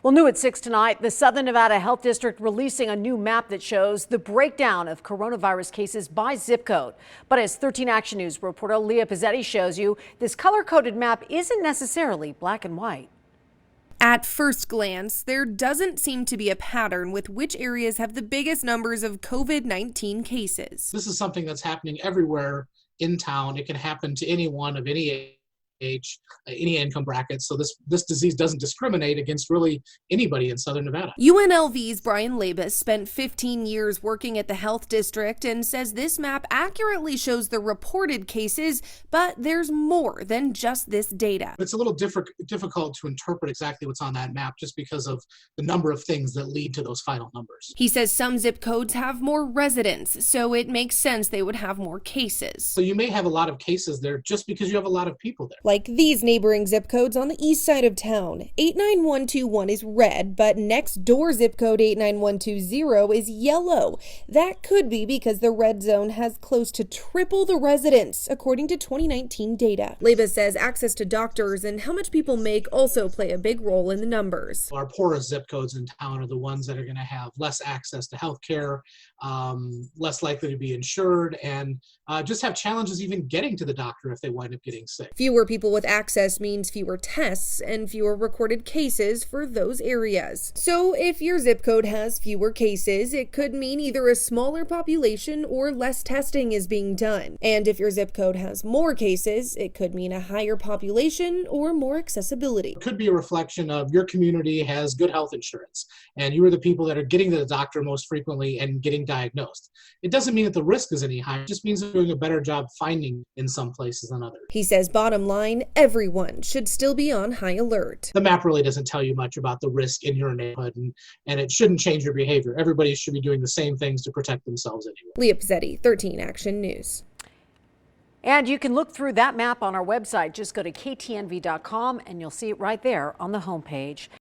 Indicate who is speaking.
Speaker 1: Well, new at 6 tonight, the Southern Nevada Health District releasing a new map that shows the breakdown of coronavirus cases by zip code. But as 13 Action News reporter Leah Pizzetti shows you, this color-coded map isn't necessarily black and white.
Speaker 2: At first glance, there doesn't seem to be a pattern with which areas have the biggest numbers of COVID-19 cases.
Speaker 3: This is something that's happening everywhere in town. It can happen to anyone of any age, any income bracket. So this disease doesn't discriminate against really anybody in Southern Nevada.
Speaker 2: UNLV's Brian Labus spent 15 years working at the health district and says this map accurately shows the reported cases, but there's more than just this data.
Speaker 3: It's a little difficult to interpret exactly what's on that map just because of the number of things that lead to those final numbers.
Speaker 2: He says some zip codes have more residents, so it makes sense they would have more cases.
Speaker 3: So you may have a lot of cases there just because you have a lot of people there.
Speaker 2: Like these neighboring zip codes on the east side of town. 89121 is red, but next door zip code 89120 is yellow. That could be because the red zone has close to triple the residents, according to 2019 data. Labus says access to doctors and how much people make also play a big role in the numbers.
Speaker 3: Our poorest zip codes in town are the ones that are going to have less access to health care, less likely to be insured, and just have challenges even getting to the doctor if they wind up getting sick.
Speaker 2: Fewer people with access means fewer tests and fewer recorded cases for those areas. So if your zip code has fewer cases, it could mean either a smaller population or less testing is being done. And if your zip code has more cases, it could mean a higher population or more accessibility.
Speaker 3: It could be a reflection of your community has good health insurance and you are the people that are getting to the doctor most frequently and getting diagnosed. It doesn't mean that the risk is any higher. It just means they're doing a better job finding in some places than others.
Speaker 2: He says bottom line, everyone should still be on high alert.
Speaker 3: The map really doesn't tell you much about the risk in your neighborhood, and it shouldn't change your behavior. Everybody should be doing the same things to protect themselves anyway.
Speaker 2: Leah Pizzetti, 13 Action News.
Speaker 1: And you can look through that map on our website. Just go to ktnv.com and you'll see it right there on the homepage.